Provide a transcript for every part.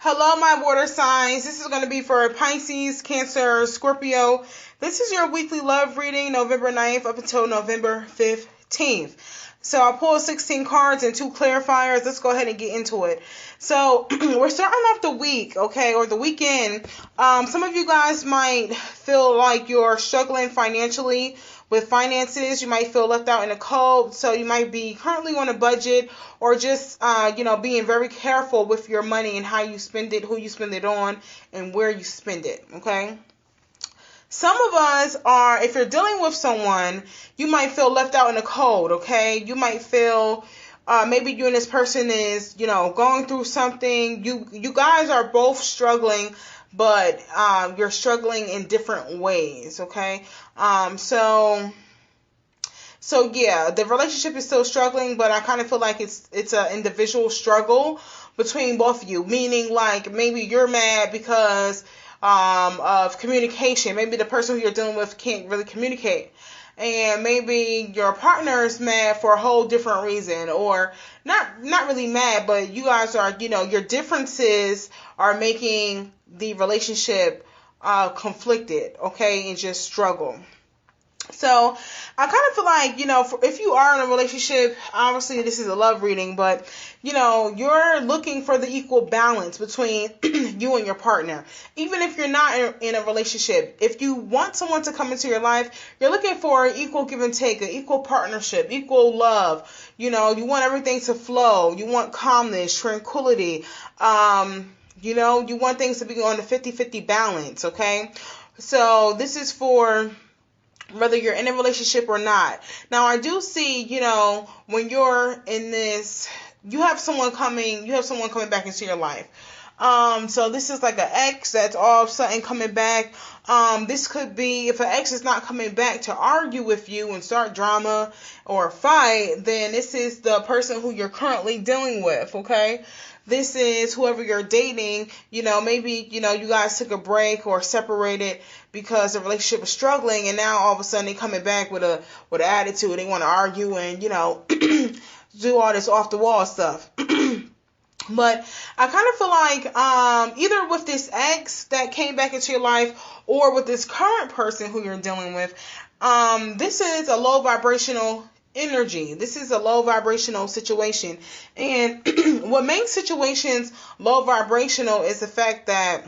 Hello, my water signs. This is going to be for Pisces, Cancer, Scorpio. This is your weekly love reading, November 9th up until November 15th. So I pulled 16 cards and 2 clarifiers. Let's go ahead and get into it. So we're starting off the week, okay, or the weekend. Some of you guys might feel like you're struggling financially with finances. You might feel left out in the cold. So you might be currently on a budget, or just, being very careful with your money and how you spend it, who you spend it on, and where you spend it, okay? Some of us are, if you're dealing with someone, you might feel left out in the cold, okay? You might feel, maybe you and this person is, going through something. You guys are both struggling, but you're struggling in different ways, okay? So yeah, the relationship is still struggling, but I kind of feel like it's an individual struggle between both of you. Meaning, like, maybe you're mad because of communication. Maybe the person who you're dealing with can't really communicate, and maybe your partner is mad for a whole different reason, or not really mad, but you guys are, your differences are making the relationship conflicted, okay, and just struggle. So I kind of feel like, if you are in a relationship, obviously this is a love reading, but, you're looking for the equal balance between you and your partner. Even if you're not in a relationship, if you want someone to come into your life, you're looking for an equal give and take, an equal partnership, equal love. You want everything to flow. You want calmness, tranquility. You want things to be on the 50-50 balance, okay? So this is for whether you're in a relationship or not. Now, I do see, when you're in this, you have someone coming back into your life. So this is like an ex that's all of a sudden coming back. This could be, if an ex is not coming back to argue with you and start drama or fight, then this is the person who you're currently dealing with, okay? This is whoever you're dating. Maybe, you guys took a break or separated because the relationship was struggling, and now all of a sudden they're coming back with an attitude. They want to argue and, do all this off the wall stuff. But I kind of feel like either with this ex that came back into your life, or with this current person who you're dealing with, this is a low vibrational energy. This is a low vibrational situation. And what makes situations low vibrational is the fact that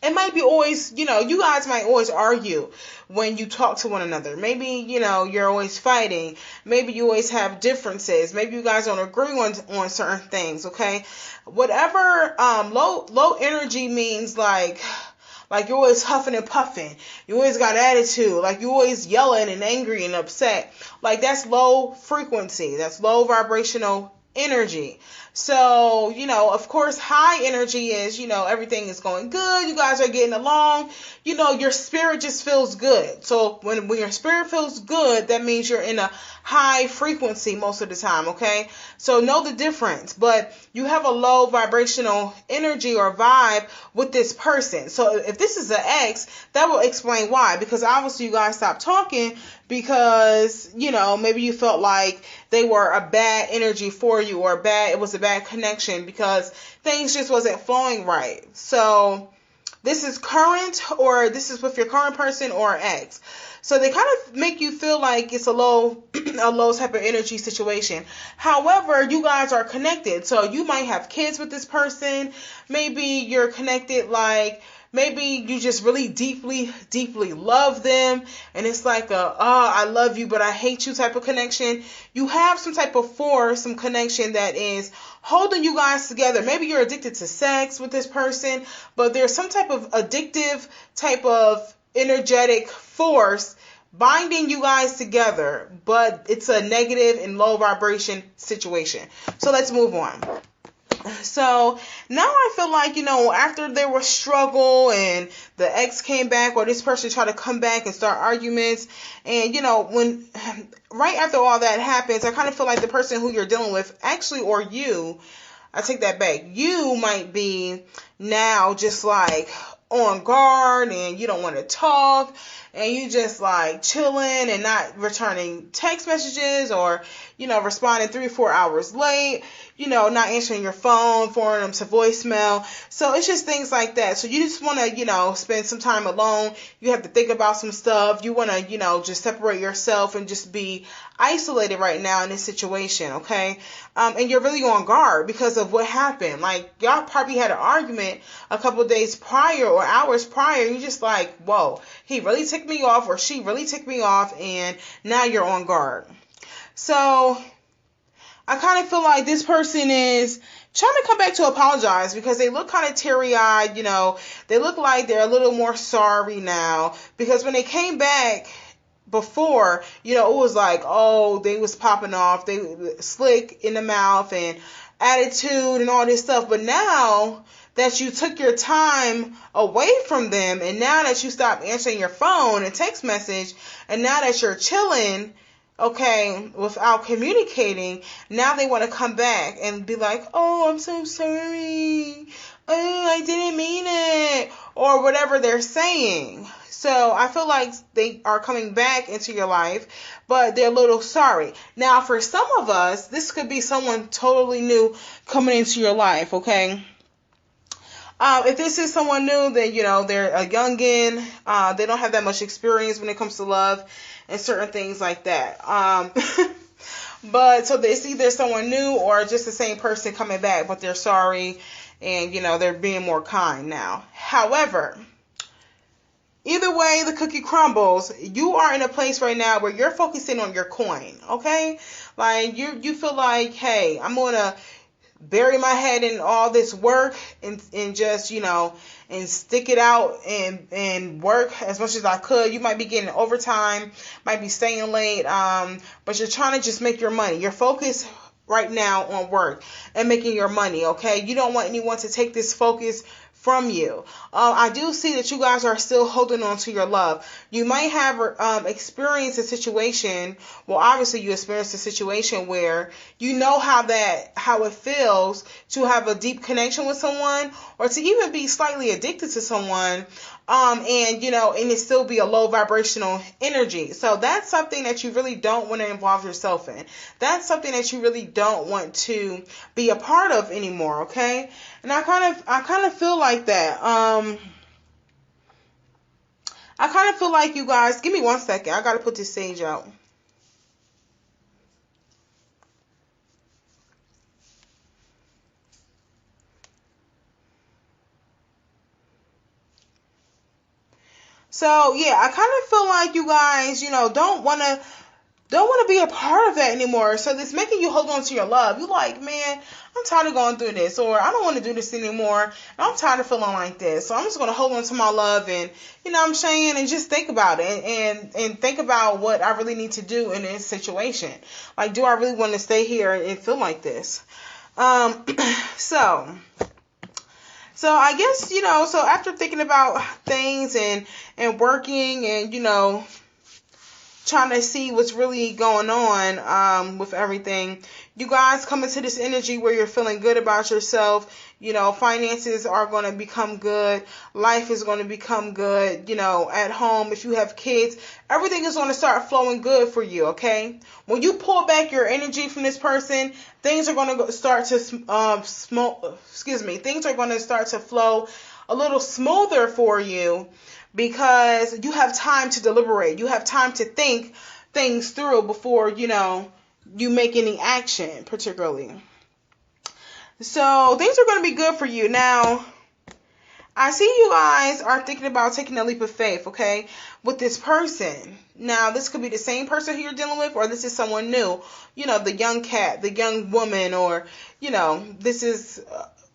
it might be always, you guys might always argue when you talk to one another. Maybe, you're always fighting. Maybe you always have differences. Maybe you guys don't agree on certain things, okay? Whatever, low energy means like you're always huffing and puffing. You always got attitude. Like you're always yelling and angry and upset. Like that's low frequency. That's low vibrational energy. So, of course, high energy is, everything is going good. You guys are getting along. Your spirit just feels good. So when your spirit feels good, that means you're in a high frequency most of the time, okay? So know the difference. But you have a low vibrational energy or vibe with this person. So if this is an ex, that will explain why. Because obviously you guys stopped talking because, maybe you felt like they were a bad energy for you, or it was a bad connection because things just wasn't flowing right. So this is current, or this is with your current person or ex. So they kind of make you feel like it's a low type of energy situation. However, you guys are connected. So you might have kids with this person. Maybe you're connected, like maybe you just really deeply, deeply love them. And it's like I love you, but I hate you type of connection. You have some type of force, some connection that is holding you guys together. Maybe you're addicted to sex with this person, but there's some type of addictive type of energetic force binding you guys together, but it's a negative and low vibration situation. So let's move on. So now I feel like, after there was struggle and the ex came back, or this person tried to come back and start arguments, and, when right after all that happens, I kind of feel like the person who you're dealing with, actually, or you, I take that back, you might be now just like on guard, and you don't want to talk, and you just like chilling and not returning text messages, or responding 3 or 4 hours late. not answering your phone, forwarding them to voicemail. So it's just things like that. So you just want to, spend some time alone. You have to think about some stuff. You want to, just separate yourself and just be isolated right now in this situation, okay? And you're really on guard because of what happened. Like, y'all probably had an argument a couple of days prior or hours prior. You're just like, whoa, he really ticked me off or she really ticked me off, and now you're on guard. So I kind of feel like this person is trying to come back to apologize because they look kind of teary-eyed, They look like they're a little more sorry now because when they came back before, it was like, oh, they was popping off. They slick in the mouth and attitude and all this stuff. But now that you took your time away from them and now that you stopped answering your phone and text message and now that you're chilling, okay, without communicating, now they want to come back and be like, oh, I'm so sorry. Oh, I didn't mean it. Or whatever they're saying. So I feel like they are coming back into your life, but they're a little sorry. Now, for some of us, this could be someone totally new coming into your life, okay? If this is someone new, then, they're a youngin'. They don't have that much experience when it comes to love and certain things like that. But so it's either someone new or just the same person coming back, but they're sorry and, they're being more kind now. However, either way the cookie crumbles, you are in a place right now where you're focusing on your coin, okay? Like, you feel like, hey, I'm going to bury my head in all this work and just, and stick it out and work as much as I could. You might be getting overtime, might be staying late, but you're trying to just make your money. You're focused right now on work and making your money, okay? You don't want anyone to take this focus from you. I do see that you guys are still holding on to your love. You might have experienced a situation. Well, obviously you experienced a situation where you know how it feels to have a deep connection with someone or to even be slightly addicted to someone. And it still be a low vibrational energy. So that's something that you really don't want to involve yourself in. That's something that you really don't want to be a part of anymore, okay? And I kind of feel like that. I kind of feel like you guys, give me 1 second. I got to put this sage out. So yeah, I kind of feel like you guys, don't want to be a part of that anymore. So this making you hold on to your love. You like, man, I'm tired of going through this, or I don't want to do this anymore. And I'm tired of feeling like this. So I'm just going to hold on to my love and, what I'm saying, and just think about it and think about what I really need to do in this situation. Like, do I really want to stay here and feel like this? So I guess, so after thinking about things and working and, trying to see what's really going on with everything, you guys come into this energy where you're feeling good about yourself. Finances are going to become good. Life is going to become good. At home, if you have kids, everything is going to start flowing good for you, okay? When you pull back your energy from this person, things are going to start to things are going to start to flow a little smoother for you because you have time to deliberate. You have time to think things through before, you make any action, particularly. So things are going to be good for you. Now, I see you guys are thinking about taking a leap of faith, okay, with this person. Now, this could be the same person who you're dealing with, or this is someone new, the young cat, the young woman, or, this is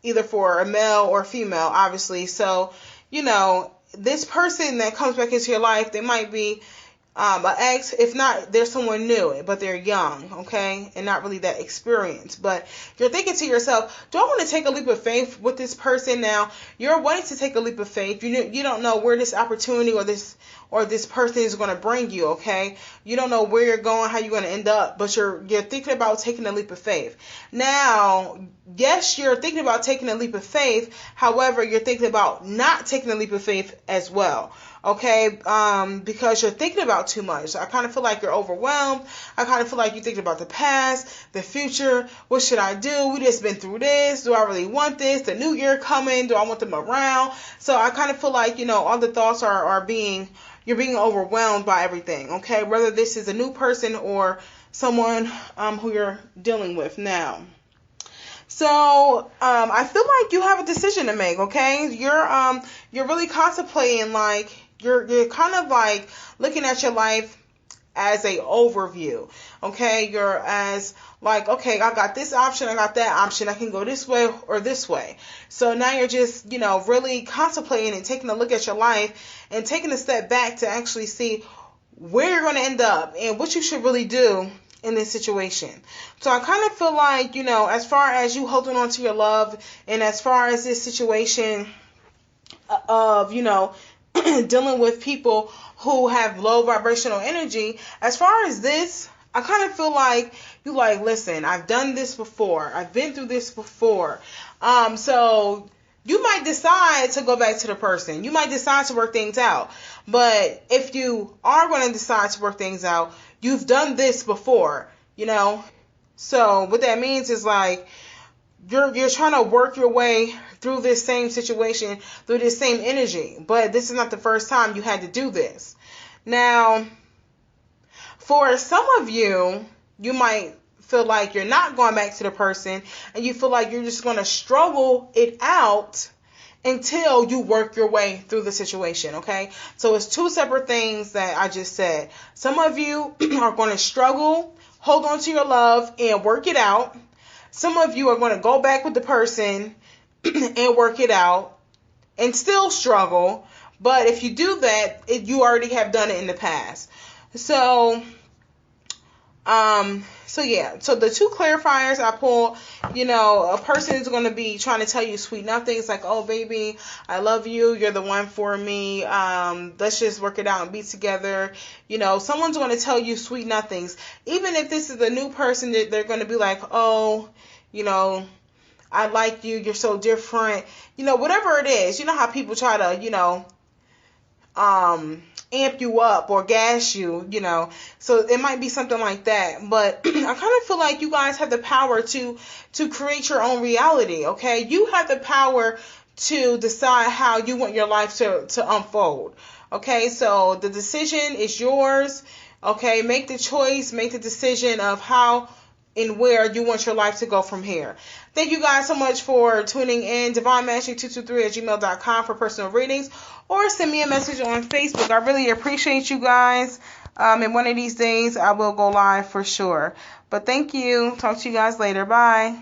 either for a male or female, obviously. So, this person that comes back into your life, they might be an ex. If not, they're someone new, but they're young, okay, and not really that experienced. But you're thinking to yourself, do I want to take a leap of faith with this person? Now, you're wanting to take a leap of faith. You don't know where this opportunity or this person is going to bring you, okay? You don't know where you're going, how you're going to end up, but you're thinking about taking a leap of faith. Now, yes, you're thinking about taking a leap of faith. However, you're thinking about not taking a leap of faith as well. okay, because you're thinking about too much. I kind of feel like you're overwhelmed. I kind of feel like you're thinking about the past, the future. What should I do? We just been through this. Do I really want this? The new year coming. Do I want them around? So I kind of feel like, all the thoughts you're being overwhelmed by everything, okay? Whether this is a new person or someone who you're dealing with now. So I feel like you have a decision to make, okay? You're really contemplating, like you're kind of like looking at your life as a overview, okay? You're as like, okay, I got this option, I got that option, I can go this way or this way. So now you're just, really contemplating and taking a look at your life and taking a step back to actually see where you're going to end up and what you should really do in this situation. So I kind of feel like, as far as you holding on to your love and as far as this situation of, dealing with people who have low vibrational energy, as far as this, I kind of feel like you like, listen, I've done this before. I've been through this before. So you might decide to go back to the person. You might decide to work things out. But if you are going to decide to work things out, you've done this before, So what that means is like you're trying to work your way through this same situation, through this same energy. But this is not the first time you had to do this. Now, for some of you, you might feel like you're not going back to the person and you feel like you're just going to struggle it out until you work your way through the situation, okay? So it's two separate things that I just said. Some of you are going to struggle, hold on to your love, and work it out. Some of you are going to go back with the person and work it out and still struggle. But if you do that, you already have done it in the past. So yeah. So the two clarifiers I pulled, a person is going to be trying to tell you sweet nothings like, oh, baby, I love you. You're the one for me. Let's just work it out and be together. Someone's going to tell you sweet nothings. Even if this is a new person, they're going to be like, oh, I like you. You're so different. Whatever it is. You know how people try to, amp you up or gas you, so it might be something like that. But I kind of feel like you guys have the power to create your own reality, okay? You have the power to decide how you want your life to unfold, okay? So the decision is yours, okay? Make the choice, make the decision of how and where you want your life to go from here. Thank you guys so much for tuning in. DivineMastery223@gmail.com for personal readings, or send me a message on Facebook. I really appreciate you guys. And one of these days I will go live for sure. But thank you. Talk to you guys later. Bye.